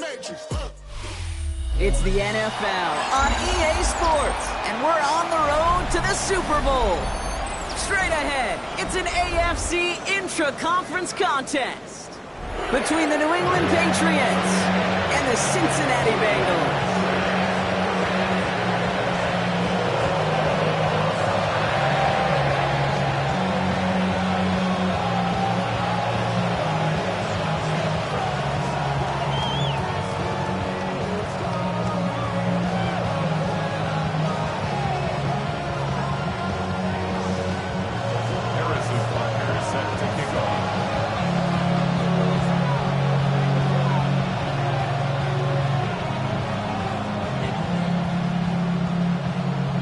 It's the NFL on EA Sports, and we're on the road to the Super Bowl. Straight ahead, it's an AFC intra-conference contest between the New England Patriots and the Cincinnati Bengals.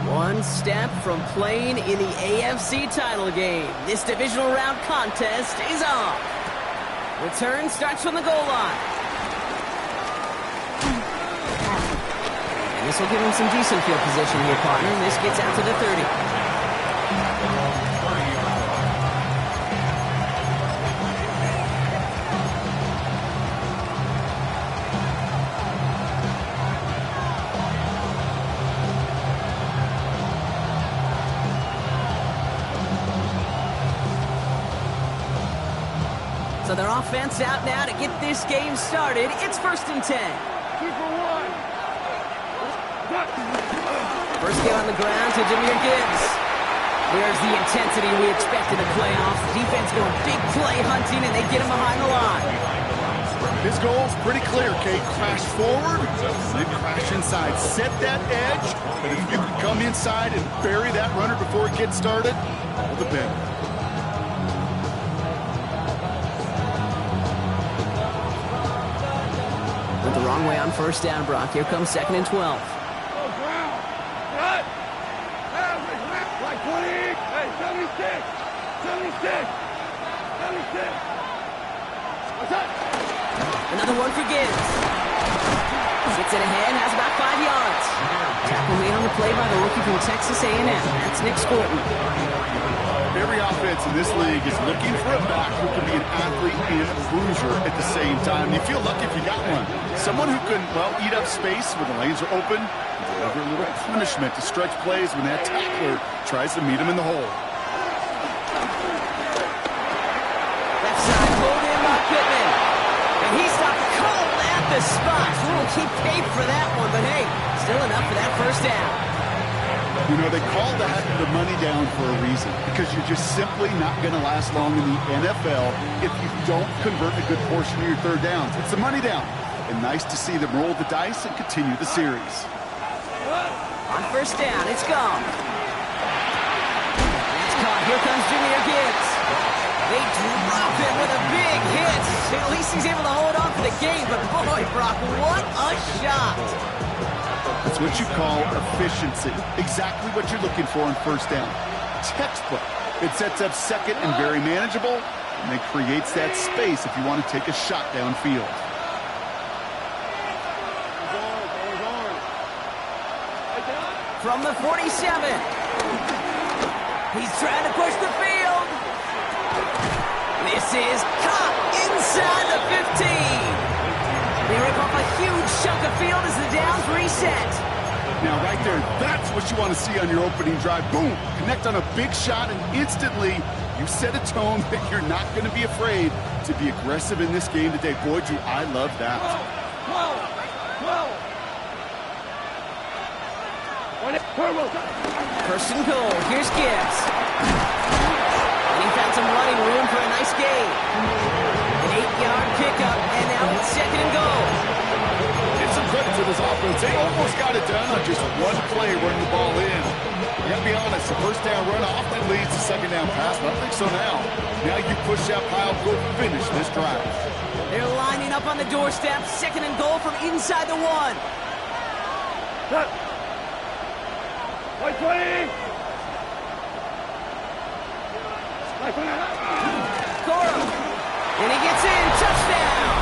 One step from playing in the AFC title game. This divisional round contest is on. Return starts from the goal line. And this will give him some decent field position here, partner. This gets out to the 30. So their offense out now to get this game started. It's 1st and 10. First get on the ground to Jahmyr Gibbs. There's the intensity we expect in the playoffs. Defense going big play hunting, and they get him behind the line. His goal's pretty clear, Kate. Crash forward, then crash inside. Set that edge, but if you can come inside and bury that runner before it gets started, all the better. Went the wrong way on first down, Brock. Here comes 2nd and 12. Another one for Gibbs. Gets it ahead, has about 5 yards. Tackle made on the play by the rookie from Texas A&M. That's Nick Scorton. Every offense in this league is looking for a back who can be an athlete and a bruiser at the same time. You feel lucky if you got one. Someone who can, well, eat up space when the lanes are open, and deliver a little punishment to stretch plays when that tackler tries to meet him in the hole. Left side, pulled in by Pittman. And he stopped cold at the spot. We'll keep paid for that one, but hey, still enough for that first down. You know, they call that the money down for a reason, because you're just simply not going to last long in the NFL if you don't convert a good portion of your third downs. It's the money down. And nice to see them roll the dice and continue the series. On first down, it's gone. That's caught. Here comes Jahmyr Gibbs. They drop him with a big hit. At least he's able to hold on for the game, but boy, Brock, what a shot. That's what you call efficiency. Exactly what you're looking for on first down. Textbook. It sets up second and very manageable, and it creates that space if you want to take a shot downfield. From the 47. He's trying to push the field. This is caught inside the 15. They rip off a huge chunk of field as the downs reset. Now, right there, that's what you want to see on your opening drive. Boom! Connect on a big shot, and instantly you set a tone that you're not going to be afraid to be aggressive in this game today. Boy, do I love that. First and goal. Here's Gibbs. And he found some running room for a nice gain. An 8-yard pickup, and now it's 2nd and goal. Give some credit to this offense. They almost got it done on just one play running the ball in. You got to be honest, the first down run often leads to second down pass, but I don't think so now. Now you push that pile, go finish this drive. They're lining up on the doorstep. 2nd and goal from inside the 1. Corum. And he gets in. Touchdown.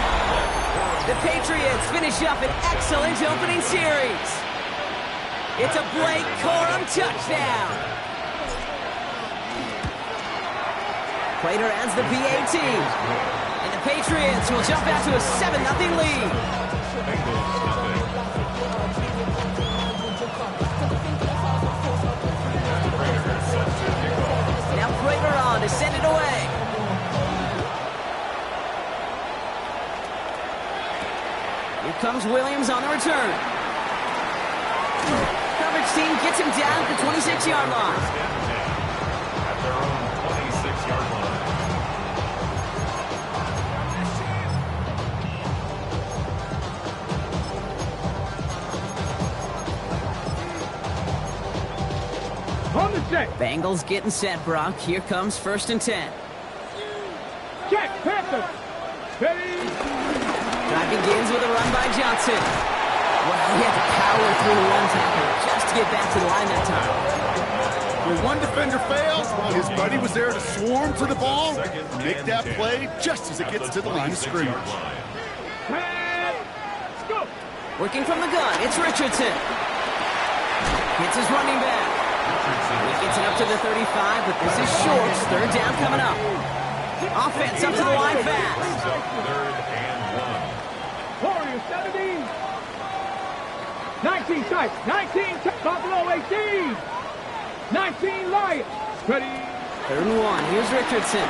The Patriots finish up an excellent opening series. It's a Blake Corum touchdown. Prater adds the PAT. And the Patriots will jump out to a 7-0 lead. Here comes Williams on the return. Coverage team gets him down at the 26-yard line. At their own 26-yard line. On the set. Bengals getting set, Brock. Here comes 1st and 10. Check, Panthers. Ready. Drive begins with a run by Johnson. Well, he had to power through one tackle just to get back to the line that time. When one defender fails, his buddy was there to swarm to the ball and make that play just as it gets to the line of scrimmage. Let's go. Working from the gun, it's Richardson. Hits his running back. He gets it up to the 35, but this is short. 3rd down coming up. Offense up to the line fast. 3rd and 1. Warriors 17. 19 type. 19 type. Buffalo 18. 19 Lions. Ready. 3rd and 1. Here's Richardson.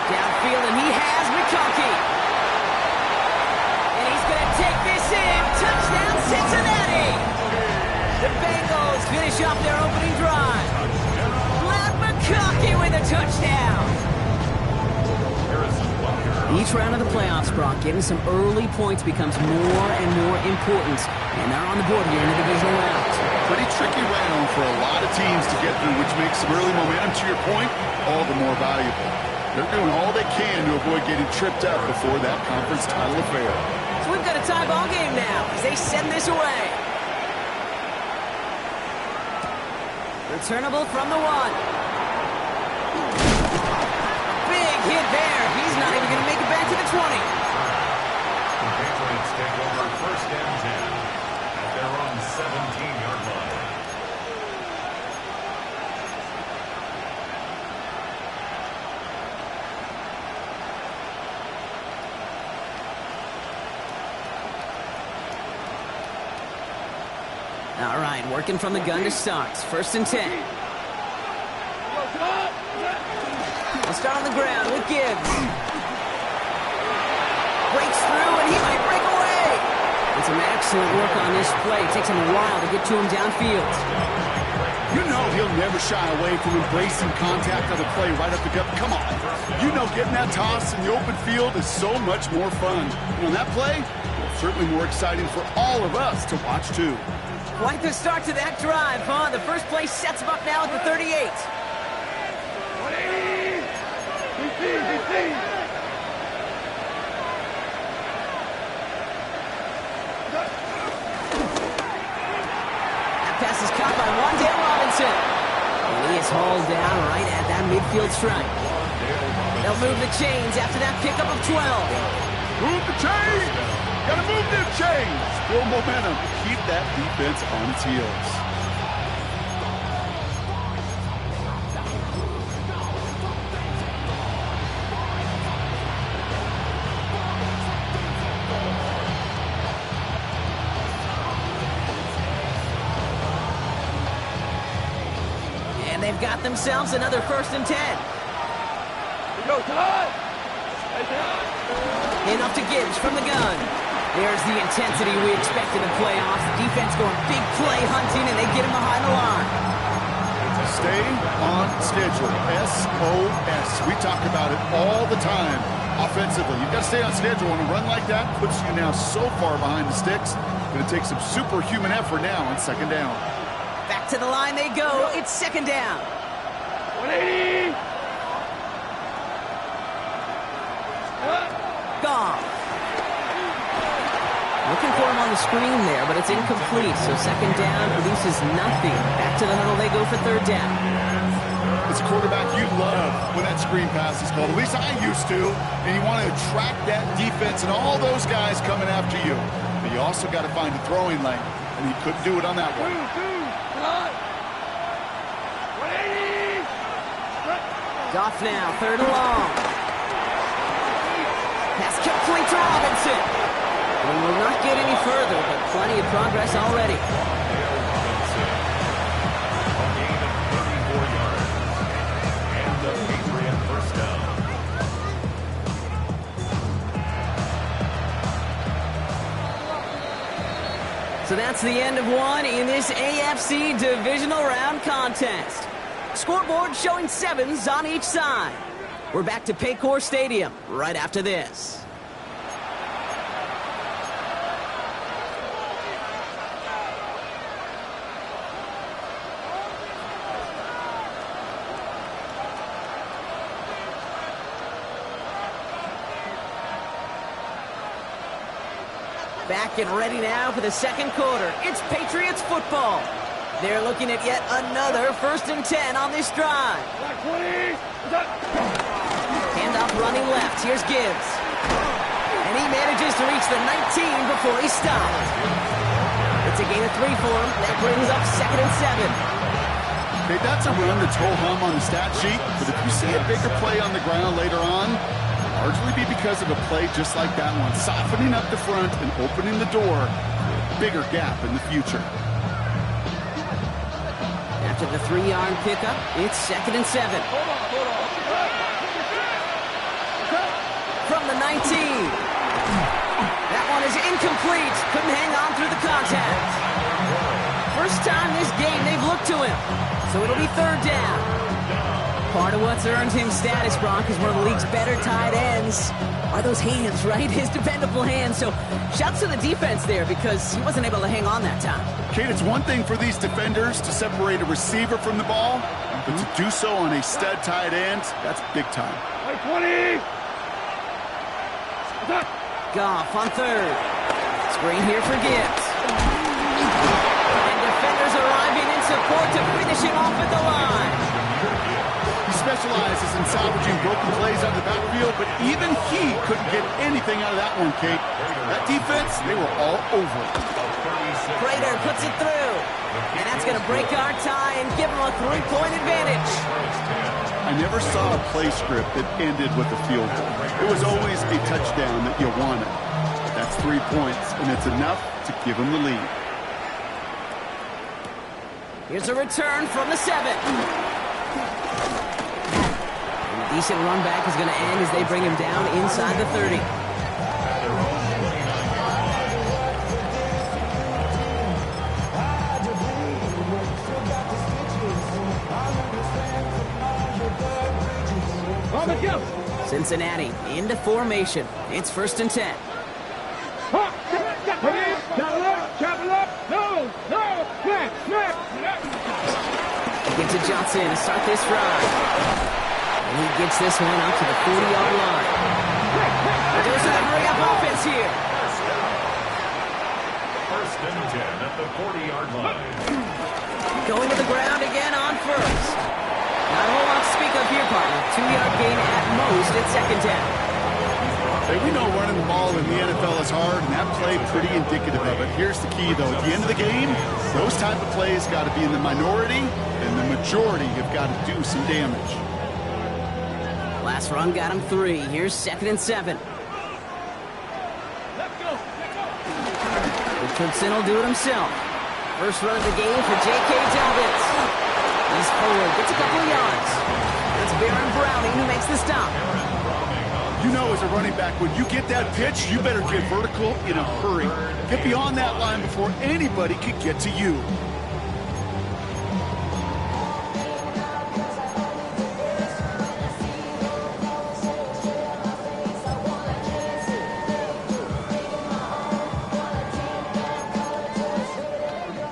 Downfield, and he has McConkey. And he's going to take this in. Touchdown, Cincinnati. The Bengals finish off their opening drive. Matt McConkey with a touchdown. Each round of the playoffs, Brock, getting some early points becomes more and more important. And they're on the board here in the divisional round. Pretty tricky round for a lot of teams to get through, which makes some early momentum, to your point, all the more valuable. They're doing all they can to avoid getting tripped up before that conference title affair. So we've got a tie ball game now as they send this away. Returnable from the 1. Big hit there. He's not even going to make it back to the 20. The Patriots take over 1st and 10 at their own 17-yard line. All right, working from the gun to start. 1st and 10. We'll start on the ground with Gibbs. Breaks through, and he might break away. And some excellent work on this play. It takes him a while to get to him downfield. You know he'll never shy away from embracing contact on the play right up the gut. Come on. You know getting that toss in the open field is so much more fun. And on that play, certainly more exciting for all of us to watch, too. Quite the start to that drive, huh? The first play sets him up now at the 38. That pass is caught by Wan'Dale Robinson. And he is hauled down right at that midfield stripe. They'll move the chains after that pickup of 12. Move the chains! Gotta move them chains! Build momentum. Keep that defense on its heels. And they've got themselves another 1st and 10. In off to Gibbs from the gun. There's the intensity we expect in the playoffs. The defense going big play hunting, and they get him behind the line. Stay on schedule. SOS. We talk about it all the time. Offensively, you've got to stay on schedule. And a run like that puts you now so far behind the sticks. Going to take some superhuman effort now on 2nd down. Back to the line they go. It's 2nd down. 180. Gone. Looking for him on the screen there, but it's incomplete. So 2nd down produces nothing. Back to the huddle they go for 3rd down. It's a quarterback you love when that screen pass is called. At least I used to. And you want to attract that defense and all those guys coming after you. But you also got to find a throwing lane. And he couldn't do it on that one. 180. Goff now, 3rd and long. Pass complete to Robinson. And will not get any further, but plenty of progress already. So that's the end of one in this AFC divisional round contest. Scoreboard showing 7s on each side. We're back to Paycor Stadium right after this. Back and ready now for the second quarter. It's Patriots football. They're looking at yet another 1st and 10 on this drive. Handoff running left. Here's Gibbs. And he manages to reach the 19 before he stopped. It's a gain of 3 for him. That brings up 2nd and 7. Okay, that's a run that's ho-hum on the stat sheet, but if you see a bigger play on the ground later on, largely be because of a play just like that one, softening up the front and opening the door for a bigger gap in the future. After the 3-yard pickup, it's 2nd and 7. From the 19. That one is incomplete. Couldn't hang on through the contact. First time this game they've looked to him. So it'll be 3rd down. Part of what's earned him status, Brock, is one of the league's better tight ends. Are those hands, right? His dependable hands. So shouts to the defense there because he wasn't able to hang on that time. Kate, it's one thing for these defenders to separate a receiver from the ball, but to do so on a stud tight end, that's big time. 20! Goff on 3rd. Screen here for Gibbs. And defenders arriving in support to finish him off at the line. He specializes in salvaging broken plays out of the backfield, but even he couldn't get anything out of that one, Kate. That defense, they were all over it. Prater puts it through. And that's going to break our tie and give him a 3-point advantage. I never saw a play script that ended with a field goal. It was always a touchdown that you wanted. But that's 3 points, and it's enough to give him the lead. Here's a return from the 7. Decent run back is going to end as they bring him down inside the 30. Cincinnati into formation. It's 1st and 10. Gives to Johnson to start this drive. And he gets this one up to the 40-yard line. There's a hurry-up offense here. 1st and 10 at the 40-yard line. Going to the ground again on 1st. Not a whole lot to speak of here, partner. 2-yard gain at most at 2nd down. Hey, we know running the ball in the NFL is hard, and that play pretty indicative of it. Here's the key, though. At the end of the game, those type of plays got to be in the minority, and the majority have got to do some damage. Last run got him 3. Here's 2nd and 7. Richardson will do it himself. First run of the game for J.K. Dobbins. He's forward, gets a couple of yards. It's Baron Browning who makes the stop. You know, as a running back, when you get that pitch, you better get vertical in a hurry. Get beyond that line before anybody can get to you.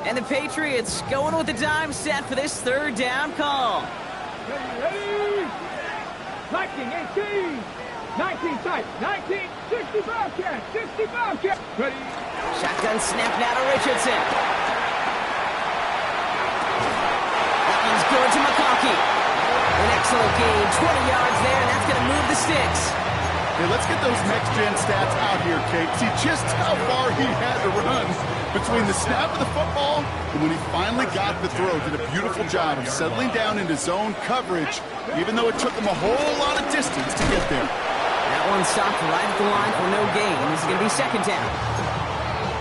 And the Patriots going with the dime set for this 3rd down call. Ready? 19, 18. 19 tight. 19, 65 catch. 65 catch. Ready? Shotgun snap now to Richardson. That one's good to McConkey. An excellent gain. 20 yards there, and that's going to move the sticks. Hey, let's get those next-gen stats out here, Kate. See just how far he had to run between the snap of the football and when he finally got the throw. Did a beautiful job of settling down into zone coverage, even though it took him a whole lot of distance to get there. That one stopped right at the line for no gain. This is going to be 2nd down.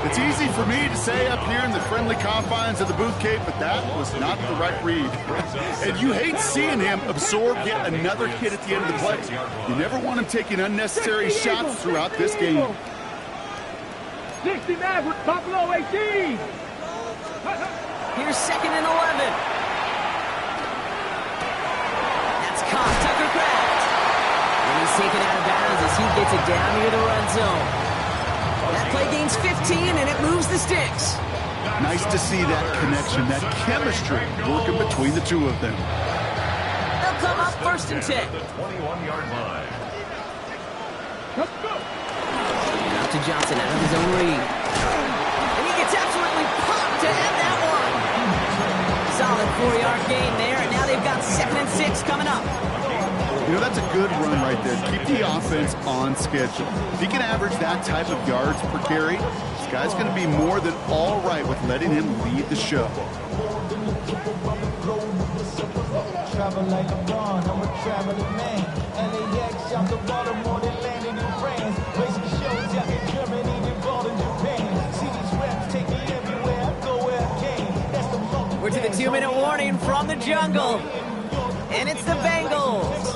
It's easy for me to say up here in the friendly confines of the booth, Kate, but that was not the right read. And you hate seeing him absorb yet another hit at the end of the play. You never want him taking unnecessary shots throughout this game. 60 Maverick, Buffalo 18. Here's 2nd and 11. That's caught Tucker Kraft. And he's taken out of bounds as he gets it down near the red zone. That play gains 15, and it moves the sticks. Nice to see that connection, that chemistry working between the two of them. They'll come up 1st and 10. The 21-yard line. Let's go. Out to Johnson out of his own read. And he gets absolutely popped to end that one. Solid 4-yard gain there, and now they've got 2nd and 6 coming up. You know, that's a good run right there. Keep the offense on schedule. If he can average that type of yards per carry, this guy's going to be more than all right with letting him lead the show. Travel like LeBron, I'm a traveling man. LAX, I'm the Baltimore, they landed in France. Racing shows out in Germany, they bought in Japan. See these reps take me everywhere, I go where I can. That's the moment. We're to the 2-minute warning from the jungle. And it's the Bengals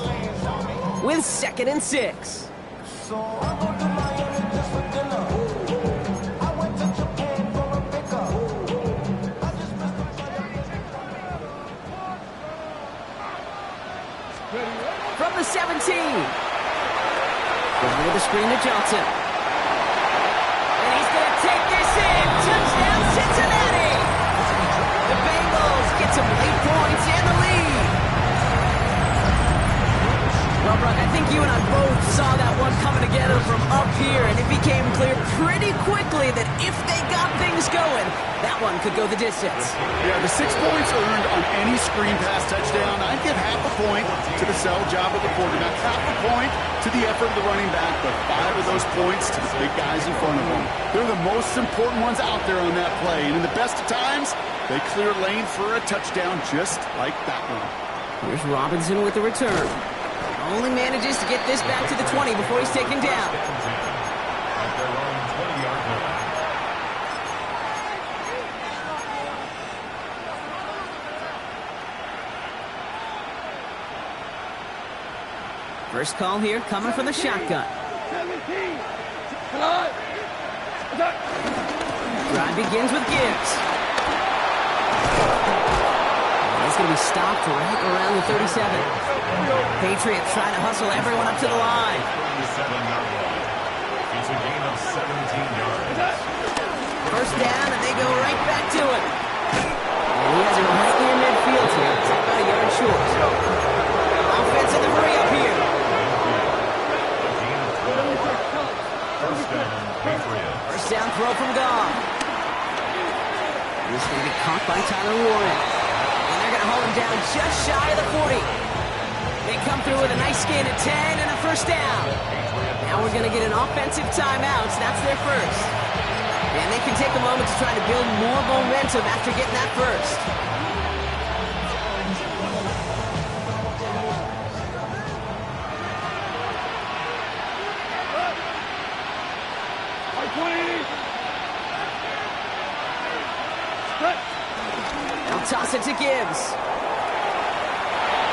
with 2nd and 6. So I go to Miami just for dinner. I went to Japan for a pickup. I just missed the From the 17. Over the screen to Johnson. And he's going to take this in. Touchdown, Cincinnati. The Bengals get some late points and the lead. Well, Brock, I think you and I both saw that one coming together from up here, and it became clear pretty quickly that if they got things going, that one could go the distance. Yeah, the 6 points earned on any screen pass touchdown, I'd give half a point to the sell job of the quarterback, half a point to the effort of the running back, but 5 of those points to the big guys in front of them. They're the most important ones out there on that play, and in the best of times, they clear lane for a touchdown just like that one. Here's Robinson with the return. Only manages to get this back to the 20 before he's taken down. At their own 20-yard line. First call here coming from the shotgun. 17. Drive begins with Gibbs. He's going to be stopped right around the 37. Patriots trying to hustle everyone up to the line. 37-yard line. It's a gain of 17 yards. First down, and they go right back to it. And he has it right near midfield here. It's about a yard short. Offense in the hurry up here. A gain of 12. First down, Patriots. First down throw from Goff. He's going to be caught by Tyler Warren. And they're going to hold him down just shy of the 40. They come through with a nice gain of 10 and a first down. Now we're going to get an offensive timeout. So that's their first. And they can take a moment to try to build more momentum after getting that first. They'll toss it to Gibbs.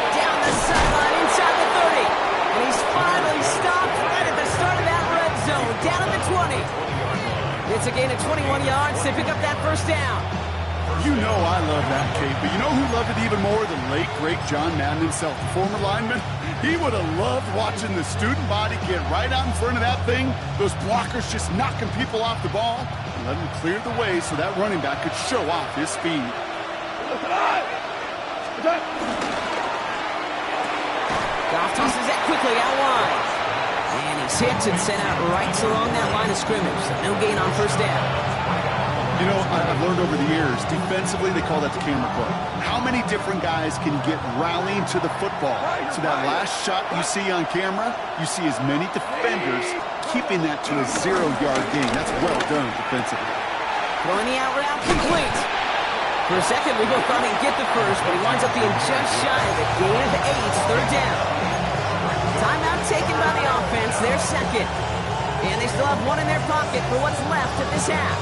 Down the sideline inside the 30. And he's finally stopped right at the start of that red zone. Down at the 20. It's a gain of 21 yards to pick up that first down. You know I love that, Kate, but you know who loved it even more than late, great John Madden himself, the former lineman? He would have loved watching the student body get right out in front of that thing, those blockers just knocking people off the ball, and let him clear the way so that running back could show off his speed. Goff tosses that quickly out wide. And he's hit and sent out right along that line of scrimmage. So no gain on first down. You know, I've learned over the years, defensively, they call that the camera play. How many different guys can get rallying to the football? So that last shot you see on camera, you see as many defenders keeping that to a 0-yard gain. That's well done defensively. Throwing the out route complete. For a second, we both thought he'd get the first, but he winds up being just shy of it. Gain of 8, third down. Timeout taken by the offense, their second. And they still have one in their pocket for what's left of this half.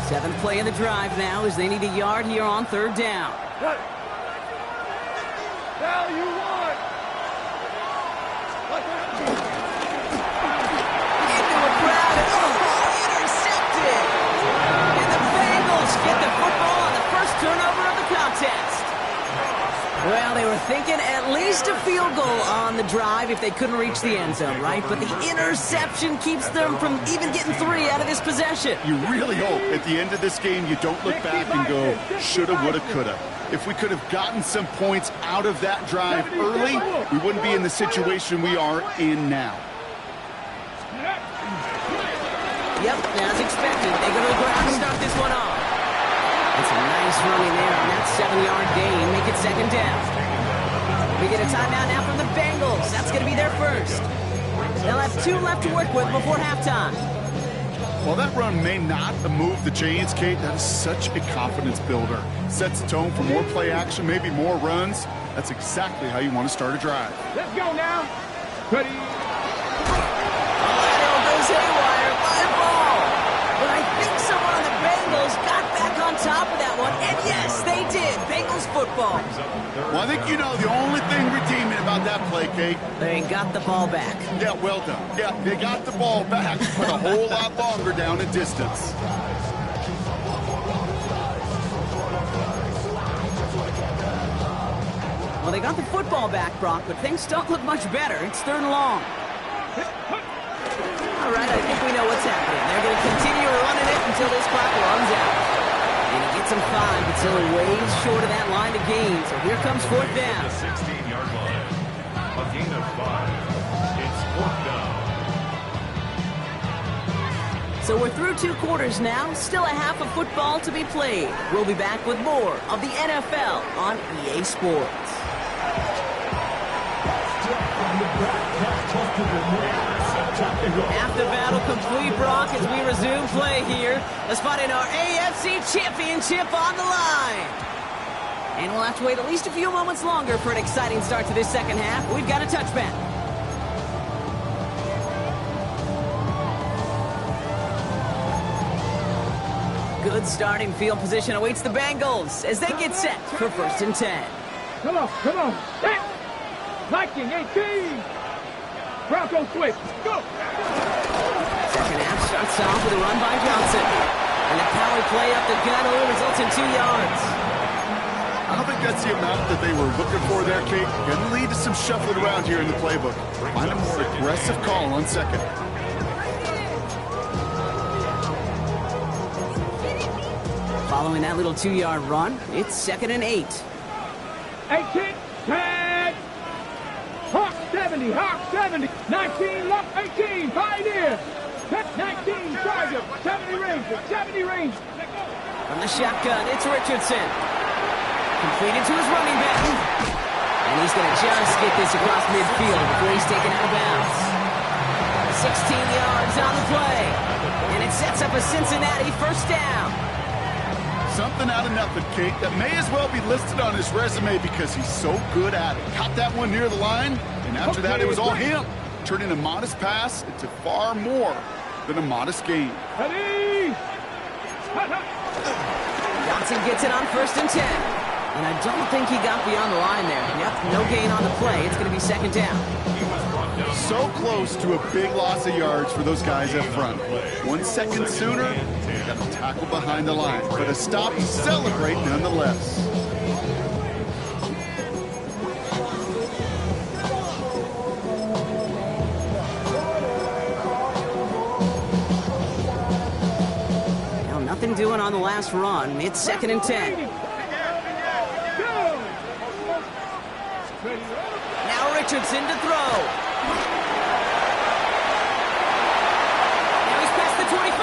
7th play of the drive now as they need a yard here on third down. thinking at least a field goal on the drive if they couldn't reach the end zone, right? But the interception keeps them from even getting 3 out of this possession. You really hope at the end of this game you don't look back and go, shoulda, woulda, coulda. If we could have gotten some points out of that drive early, we wouldn't be in the situation we are in now. Yep, as expected, they go to the ground to start this one off. It's a nice running there on that 7-yard gain. Make it 2nd down. We get a timeout now from the Bengals. That's going to be their first. They'll have 2 left to work with before halftime. While that run may not move the chains, Kate, that is such a confidence builder. Sets the tone for more play action, maybe more runs. That's exactly how you want to start a drive. Let's go now. Ready. Goes haywire by a ball. But I think someone on the Bengals got back on top of that one. And yes, they did. Bengals football. Well, I think you know the only thing redeeming about that play, Kate. They got the ball back. Yeah, well done. Yeah, they got the ball back, but a whole lot longer down in distance. Well, they got the football back, Brock, but things don't look much better. It's 3rd and long. All right, I think we know what's happening. They're going to continue running it until this clock runs out. And he gets him 5, but still way short of that line to gain. So here comes 4th down. The 16-yard line. A gain of 5. It's 4th down. So we're through 2 quarters now. Still a half of football to be played. We'll be back with more of the NFL on EA Sports. Half the battle complete, Brock, as we resume play here. Let's find in our AFC Championship on the line. And we'll have to wait at least a few moments longer for an exciting start to this second half. We've got a touchback. Good starting field position awaits the Bengals as they get set for 1st and 10. Come on. Hey. Viking 18. Bronco switch. Go. Second half starts off with a run by Johnson. And a power play up the gut only results in 2 yards. I don't think that's the amount that they were looking for there, Kate. Going to lead to some shuffling around here in the playbook. Find a more aggressive call on 2nd. Following that little 2-yard run, it's 2nd and 8. 18. Tag. Hawk 70. 19 left. 18. Pioneer. 19 Charger. 70 range. From the shotgun, it's Richardson. Completed to his running back. And he's going to just get this across midfield before he's taken out of bounds. 16 yards on the play. And it sets up a Cincinnati 1st down. Something out of nothing, Kate, that may as well be listed on his resume because he's so good at it. Caught that one near the line, and after that, it was all him. Turning a modest pass into far more than a modest gain. Ready. Johnson gets it on 1st and 10. And I don't think he got beyond the line there. Yep, no gain on the play. It's going to be 2nd down. So close to a big loss of yards for those guys up front. 1 second sooner, they got a tackle behind the line. But a stop to celebrate nonetheless. Now nothing doing on the last run. It's 2nd and 10. Now Richardson to throw. Now he's past the 25.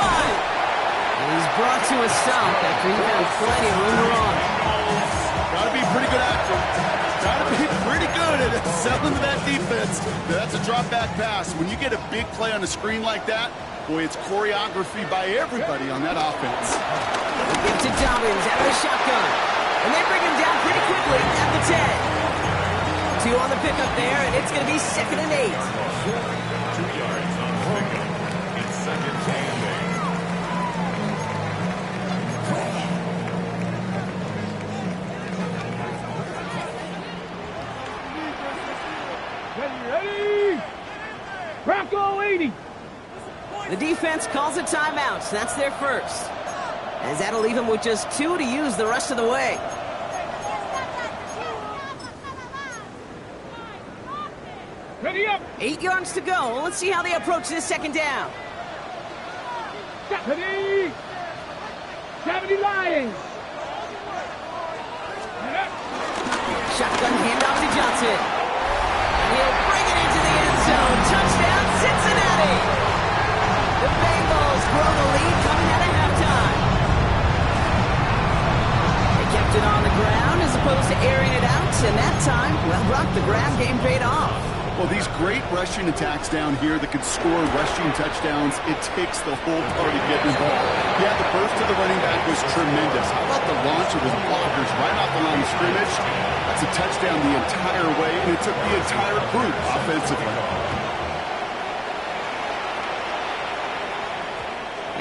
And he's brought to a stop after he found plenty of room to run. Got to be pretty good actor. Got to be pretty good at selling to that defense. That's a drop back pass. When you get a big play on the screen like that, boy, it's choreography by everybody on that offense. They give to Dobbins out of the shotgun. And they bring him down pretty quickly at the 10. 2 on the pickup there, and it's going to be 2nd and 8. 2 yards on the pickup. It's 2nd and 8. Ready. Bronco 80. The defense calls a timeout. That's their first. As that'll leave them with just 2 to use the rest of the way. Ready up. 8 yards to go. Let's see how they approach this second down. Ready. 70 Lions. Shotgun handoff to Johnson. And he'll bring it into the end zone. Touchdown, Cincinnati. The Bengals grow the lead coming out of halftime. They kept it on the ground as opposed to airing it out. And that time, well, Brock, the ground game paid off. Well, these great rushing attacks down here that could score rushing touchdowns, it takes the whole party getting involved. Yeah, the burst of the running back was tremendous. How about the launch of his blockers right off the line of scrimmage? That's a touchdown the entire way, and it took the entire group offensively.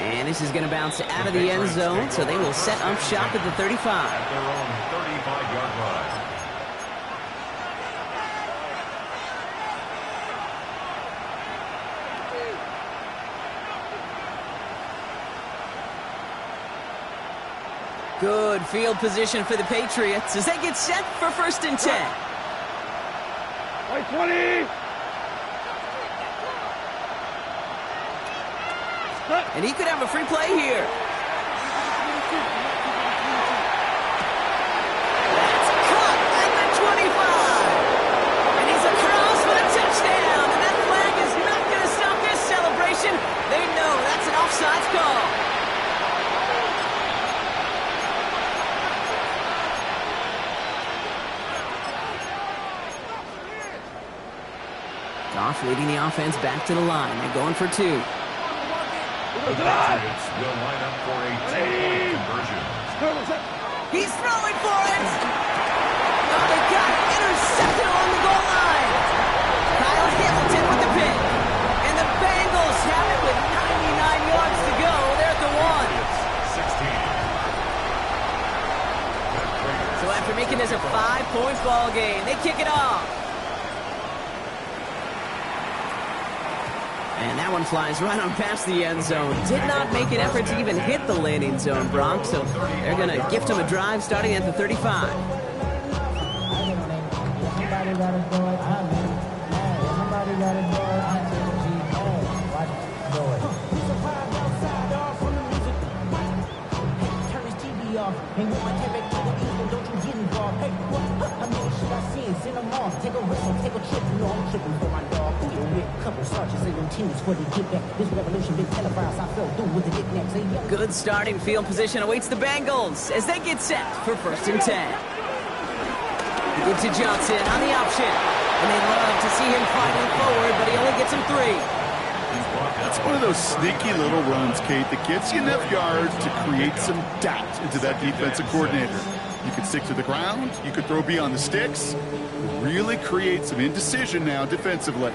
And this is going to bounce out of the end zone, so they will set up shop at the 35. At their own 35-yard line. Good field position for the Patriots as they get set for 1st and 10. 20. And he could have a free play here. That's caught at the 25. And he's across for the touchdown. And that flag is not going to stop this celebration. They know that's an offsides call. Goff leading the offense back to the line. They're going for 2. The Patriots will line up for a 2-point conversion. He's throwing for it. Oh, they got it. Intercepted along the goal line. Kyle Hamilton with the pick. And the Bengals have it with 99 yards to go. They're at the 1. So after making this a 5-point ball game, they kick it off. And that one flies right on past the end zone. Did not make an effort to even hit the landing zone, Brock. So they're going to gift him a drive starting at the 35. Good starting field position awaits the Bengals as they get set for 1st and 10. Give to Johnson on the option. And they love to see him fighting forward, but he only gets him 3. That's one of those sneaky little runs, Kate, that gets you enough yards to create some doubt into that defensive coordinator. You could stick to the ground, you could throw beyond the sticks, really create some indecision now defensively.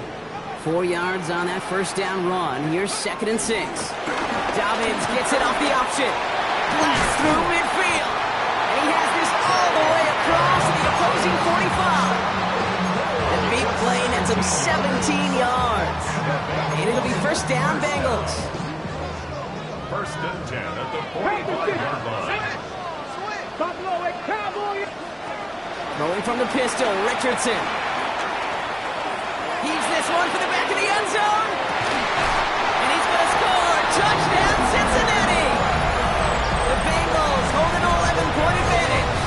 4 yards on that 1st down run. Here's 2nd and 6. Dobbins gets it off the option. Blast through midfield. And he has this all the way across the opposing 45. The big play nets him 17 yards. And it'll be 1st down Bengals. 1st and 10 at the 45-yard line. Throwing from the pistol, Richardson. Heaves this one for the back of the end zone. And he's going to score. Touchdown, Cincinnati. The Bengals hold an 11-point advantage.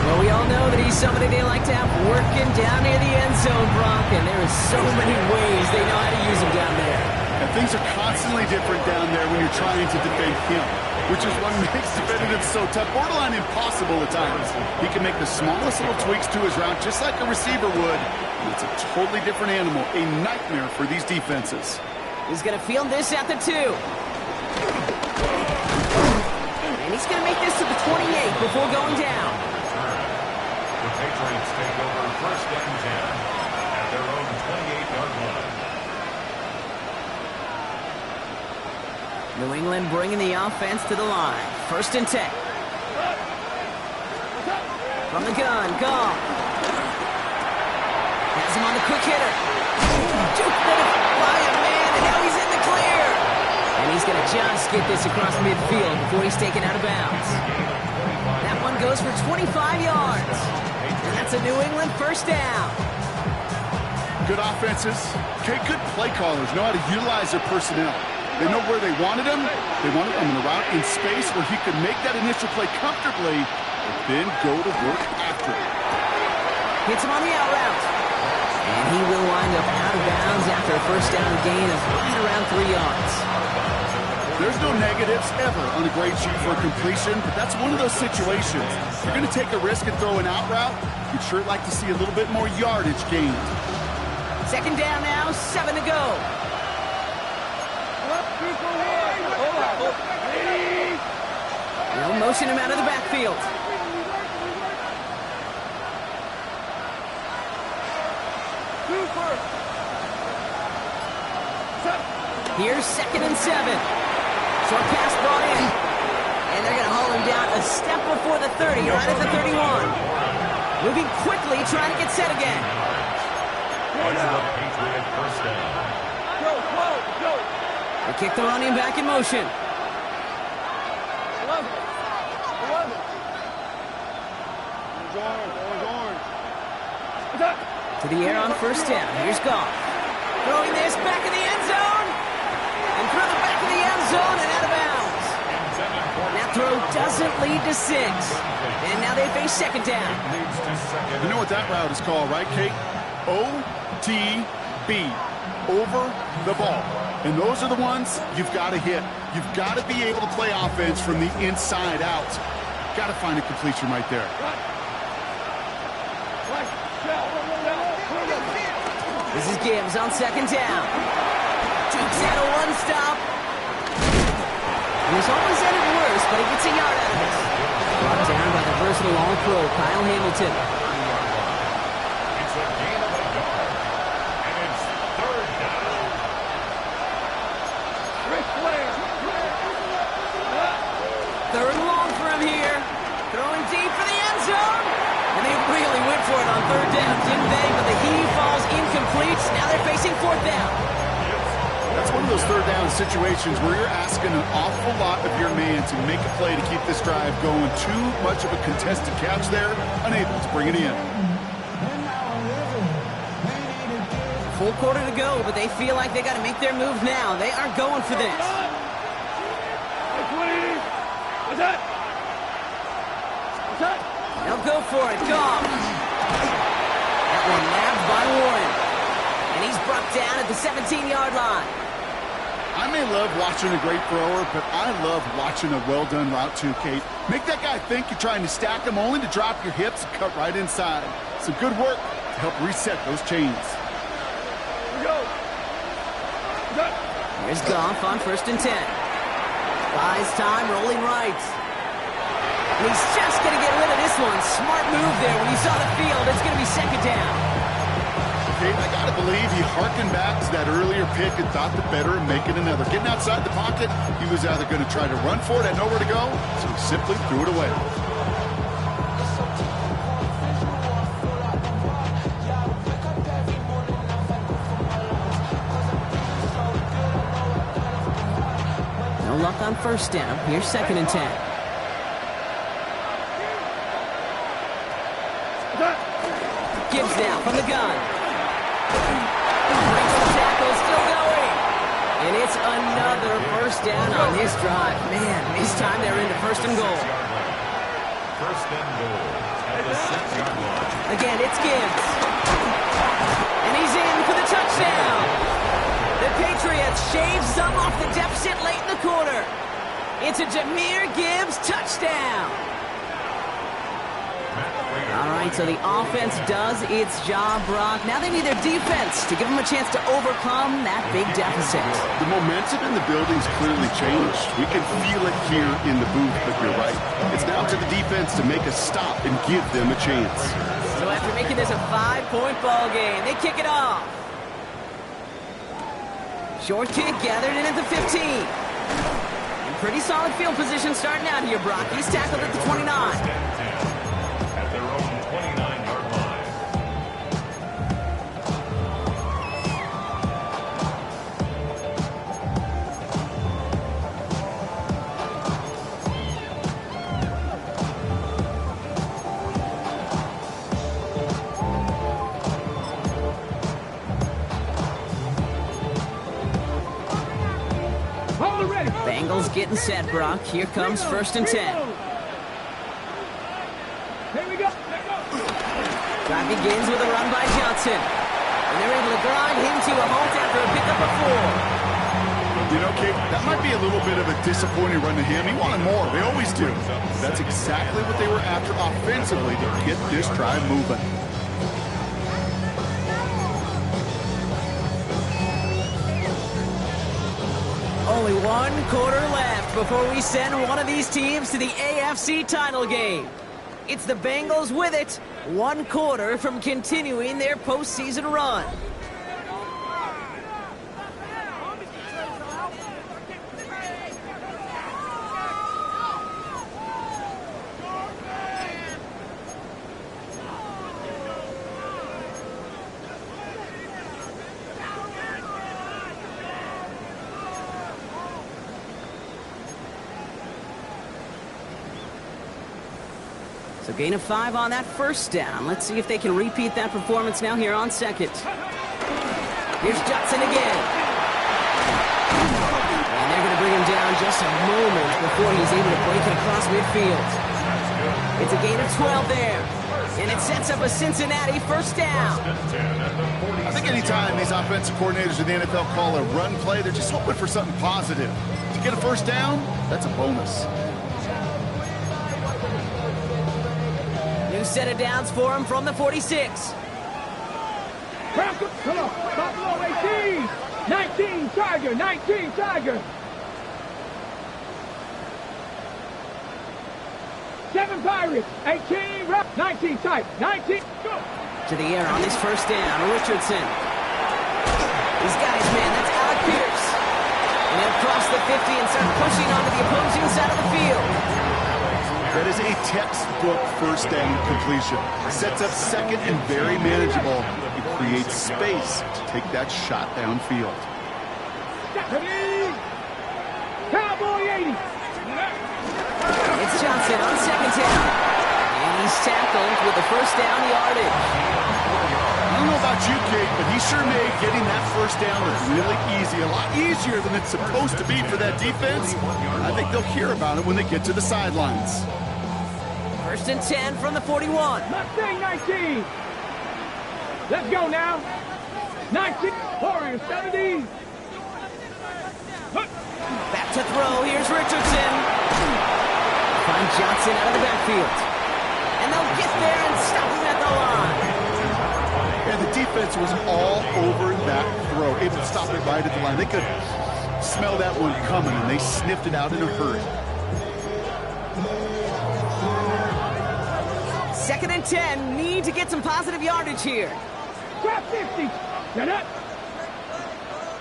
Well, we all know that he's somebody they like to have working down near the end zone, Brock. And there are so many ways they know how to use him down there. And things are constantly different down there when you're trying to defend him, which is what makes defending him so tough, borderline impossible at times. He can make the smallest little tweaks to his route just like a receiver would. And it's a totally different animal, a nightmare for these defenses. He's going to field this at the 2. And he's going to make this to the 28 before going down. The Patriots take over 1st and 10 at their own 28-yard line. New England bringing the offense to the line. 1st and 10. From the gun, Goff. Has him on the quick hitter. Juked by a man, and now he's in the clear. And he's going to just get this across midfield before he's taken out of bounds. That one goes for 25 yards. And that's It's a New England first down. Good offenses. Okay, good play callers know how to utilize their personnel. They know where they wanted him. They wanted him in a route in space where he could make that initial play comfortably, but then go to work after it. Hits him on the out route. And he will wind up out of bounds after a first down gain of right around 3 yards. There's no negatives ever on a great shoot for a completion, but that's one of those situations. If you're going to take a risk and throw an out route, you'd sure like to see a little bit more yardage gained. Second down now, 7 to go. They'll motion him out of the backfield. Here's 2nd and 7. Short pass brought in. And they're going to haul him down a step before the 30, right at the 31. Moving quickly, trying to get set again. They kick the running back in motion. To the air on first down. Here's Goff. Throwing this back in the end zone. And through the back of the end zone and out of bounds. That throw doesn't lead to 6. And now they face second down. You know what that route is called, right, Kate? OTB. Over the ball. And those are the ones you've got to hit. You've got to be able to play offense from the inside out. Got to find a completion right there. This is Gibbs on second down. Takes out a one-stop. He was almost at it worse, but he gets a yard out of it. Brought down by the versatile all-pro Kyle Hamilton. It's a gain of a yard. And it's 3rd down. Third and long for him here. Throwing deep for the end zone. And they really went for it on 3rd down, didn't they? But the heave falls incomplete. Now they're facing 4th down. That's one of those 3rd down situations where you're asking an awful lot of your man to make a play to keep this drive going. Too much of a contested catch there, unable to bring it in. Full quarter to go, but they feel like they got to make their move now. They are going for this. They'll go for it. Goff. That one nabbed by Warren. And he's brought down at the 17-yard line. I may love watching a great thrower, but I love watching a well-done route too, Kate. Make that guy think you're trying to stack him only to drop your hips and cut right inside. Some good work to help reset those chains. Here's Goff on 1st and 10. Buys time, rolling right. And he's just going to get rid of this one. Smart move there. When he saw the field, it's going to be second down. Kate, I got to believe he harkened back to that earlier pick and thought the better of making another. Getting outside the pocket, he was either going to try to run for it, had nowhere to go, so he simply threw it away. No luck on first down. Here's 2nd and 10. Gibbs now from the gun. Tackle still going. And it's another first down on this drive. Man, this time they're into 1st and goal. 1st and goal at the 6-yard line. Again, it's Gibbs. And he's in for the touchdown. The Patriots shave some off the deficit late in the quarter. It's a Jahmyr Gibbs touchdown. All right, so the offense does its job, Brock. Now they need their defense to give them a chance to overcome that big deficit. The momentum in the building's clearly changed. We can feel it here in the booth, but you're right. It's now to the defense to make a stop and give them a chance. So after making this a 5-point ball game, they kick it off. Short kick gathered in at the 15. And pretty solid field position starting out here, Brock. He's tackled at the 29. At their own 29-yard line. getting set, Brock. Here comes 1st and 10. Here we go. Drive begins with a run by Johnson. And they're able to grind him to a halt after a pickup of 4. You know, Kate, that might be a little bit of a disappointing run to him. He wanted more. They always do. That's exactly what they were after offensively to get this drive moving. Only 1 quarter left before we send one of these teams to the AFC title game. It's the Bengals with it, 1 quarter from continuing their postseason run. So gain of 5 on that 1st down. Let's see if they can repeat that performance now here on 2nd. Here's Johnson again. And they're going to bring him down just a moment before he's able to break it across midfield. It's a gain of 12 there. And it sets up a Cincinnati 1st down. I think anytime these offensive coordinators in the NFL call a run play, they're just hoping for something positive. To get a 1st down, that's a bonus. New set of downs for him from the 46. Come on. Buffalo 18. 19 Tiger. 19 Tiger. 7 Pirates. 18 Rock. 19 Tiger. 19. Go. To the air on his 1st down. Richardson. He's got his man. That's Alec Pierce. And he'll cross the 50 and start pushing onto the opposing side of the field. That is a textbook 1st down completion. Sets up 2nd and very manageable. It creates space to take that shot downfield. Cowboy 80. It's Johnson on 2nd down. And he's tackled with the 1st down yardage. I don't know about you, Kate, but he sure made getting that 1st down look really easy. A lot easier than it's supposed to be for that defense. I think they'll hear about it when they get to the sidelines. 1st and 10 from the 41. Mustang 19. Let's go now. 19. Warriors 70. Back to throw. Here's Richardson. Find Johnson out of the backfield. And they'll get there and stop him at the line. And the defense was all over that throw, able to stop it right at the line. They could smell that one coming, and they sniffed it out in a hurry. 2nd and 10. Need to get some positive yardage here. Top 50. Get up.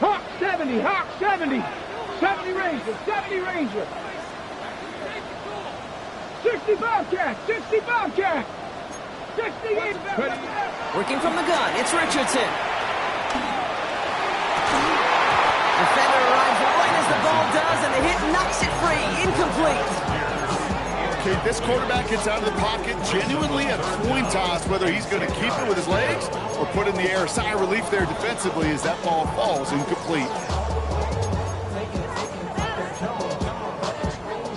Hawk 70. Hawk 70. 70 Ranger. 70 Ranger. 60 Bobcat. 60 Bobcat. 68. Working from the gun. It's Richardson. Defender arrives right as the ball does, and the hit knocks it free. Incomplete. Okay, this quarterback gets out of the pocket, genuinely a coin toss whether he's going to keep it with his legs or put it in the air. Sigh of relief there defensively as that ball falls incomplete.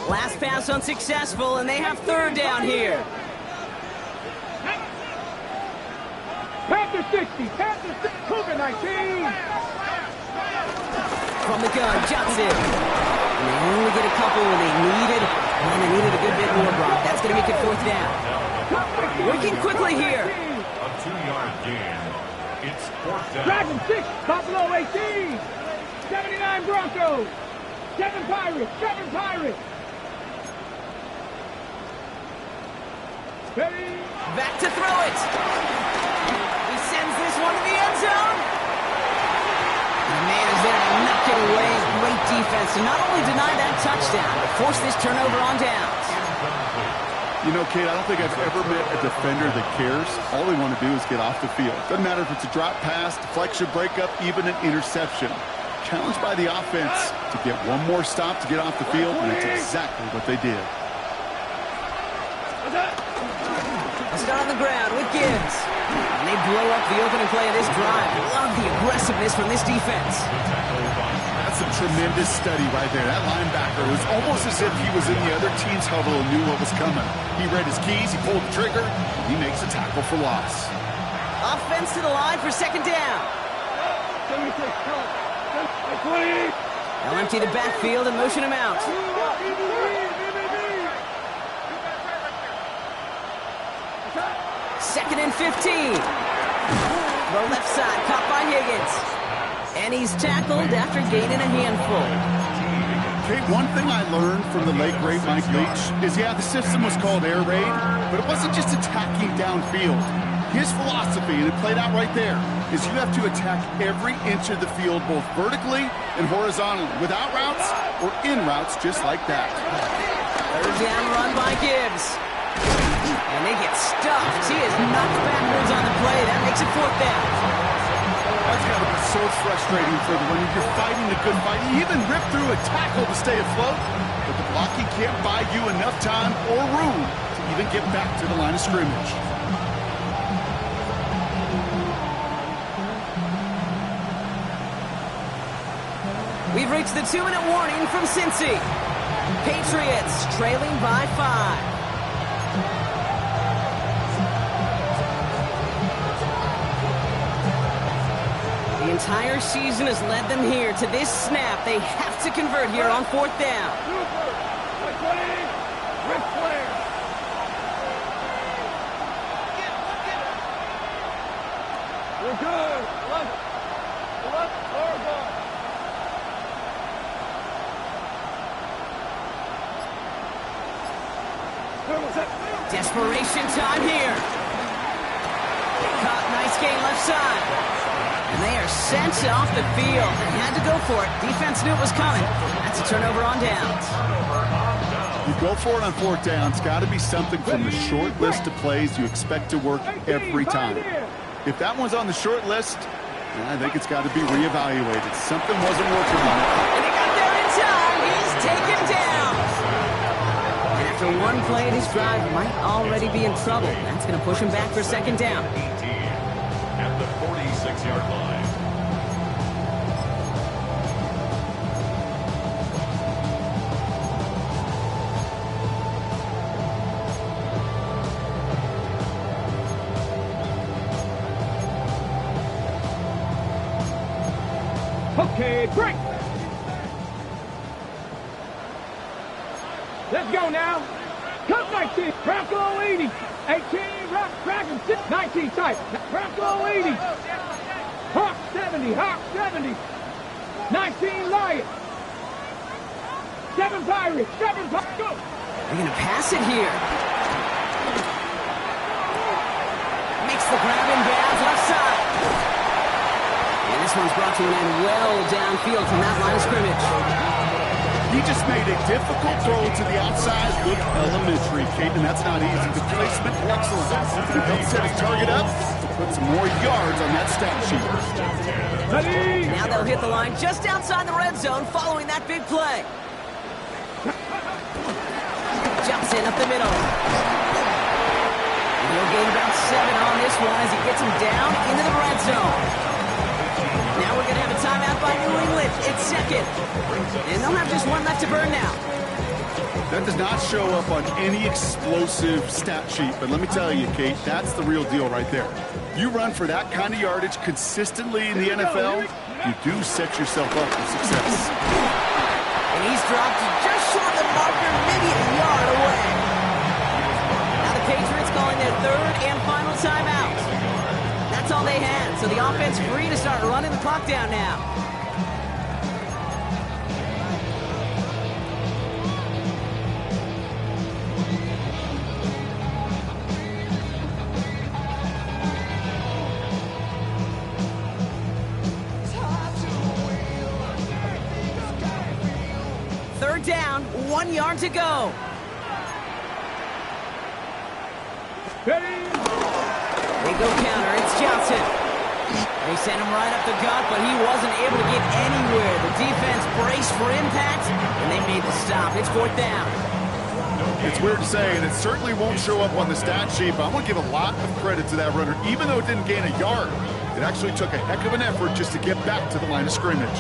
Last pass unsuccessful, and they have 3rd down here. Panther 60. Panther 60. Cougar 19. From the gun, Johnson. And they only get a couple when they needed. And they needed a good bit more, Brock. That's going to make it 4th down. Working quickly here. A 2-yard gain. It's 4th down. Dragon 6. Buffalo 18. 79 Broncos. 7 Pirates. 7 Pirates. Ready? Back to throw it. He sends this one to the end zone. And the man is there to knock it away. Great defense to not only deny that touchdown, but force this turnover on downs. You know, Kate, I don't think I've ever met a defender that cares. All they want to do is get off the field. Doesn't matter if it's a drop pass, deflection, breakup, even an interception. Challenged by the offense to get one more stop to get off the field, and that's exactly what they did. Start on the ground with Gibbs. And they blow up the opening play of this drive. Love the aggressiveness from this defense. That's That's some tremendous study right there. That linebacker, it was almost as if he was in the other team's huddle and knew what was coming. He read his keys, he pulled the trigger, and he makes a tackle for loss. Offense to the line for second down. They'll empty the backfield and motion him out. Second and 15. The left side caught by Higgins. And he's tackled after gaining a handful. Okay, one thing I learned from the late, great Mike Leach is, yeah, the system was called air raid, but it wasn't just attacking downfield. His philosophy, and it played out right there, is you have to attack every inch of the field, both vertically and horizontally, without routes or in routes, just like that. Third down run by Gibbs. And they get stuffed. He is knocked backwards on the play. That makes it fourth down. That's got to be so frustrating for the when you're fighting a good fight. You even rip through a tackle to stay afloat, but the blocking can't buy you enough time or room to even get back to the line of scrimmage. We've reached the 2-minute warning from Cincy. Patriots trailing by 5. The entire season has led them here to this snap. They have to convert here on fourth down. We're good. Left, forward. Desperation time here. Caught, nice gain left side. And they are sent off the field. They had to go for it. Defense knew it was coming. That's a turnover on downs. You go for it on fourth down. It's got to be something from the short list of plays you expect to work every time. If that one's on the short list, I think it's got to be reevaluated. Something wasn't working on it. And he got there in time. He's taken down. And after one play, his drive might already be in trouble. That's going to push him back for second down. 18 at the 46-yard line. Okay, break. Let's go now. Cut 19. Bronco 80. 18. Rock Dragon 6. 19 tight. Bronco 80. Hawk 70. Hawk 70. 19 Lion. 7 Pirates. 7 Pirates. Go. They're going to pass it here. Makes the grab and bounds left side. And this one's brought to an end well downfield from that line of scrimmage. He just made a difficult throw to the outside. Look elementary, Kate, and that's not easy. The placement, excellent. He helped set his target up to put some more yards on that stat sheet. Now they'll hit the line just outside the red zone following that big play. Jumps in up the middle. And he'll gain about 7 on this one as he gets him down into the red zone. Now we're going to have a timeout by New England. It's second. And they'll have just one left to burn now. That does not show up on any explosive stat sheet, but let me tell you, Kate, that's the real deal right there. You run for that kind of yardage consistently in the NFL, you do set yourself up for success. And he's dropped just short of the marker, maybe a yard away. Now the Patriots calling their third and final timeout. That's all they had, so the offense free to start running the clock down now. Third down, 1 yard to go. Ready? They go counter, it's Johnson. They sent him right up the gut, but he wasn't able to get anywhere. The defense braced for impact, and they made the stop. It's fourth down. It's weird to say, and it certainly won't show up on the stat sheet, but I'm going to give a lot of credit to that runner. Even though it didn't gain a yard, it actually took a heck of an effort just to get back to the line of scrimmage.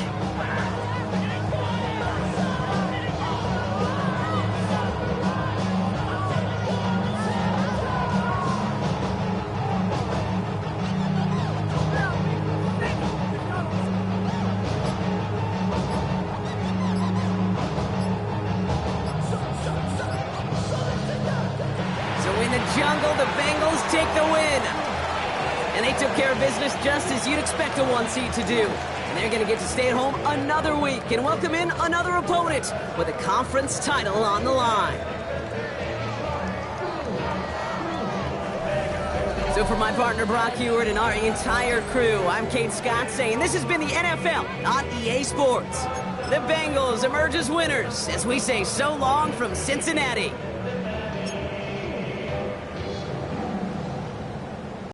take the win. And they took care of business just as you'd expect a 1 seed to do. And they're going to get to stay at home another week and welcome in another opponent with a conference title on the line. So for my partner Brock Huard and our entire crew, I'm Kate Scott saying this has been the NFL on EA Sports. The Bengals emerge as winners as we say so long from Cincinnati.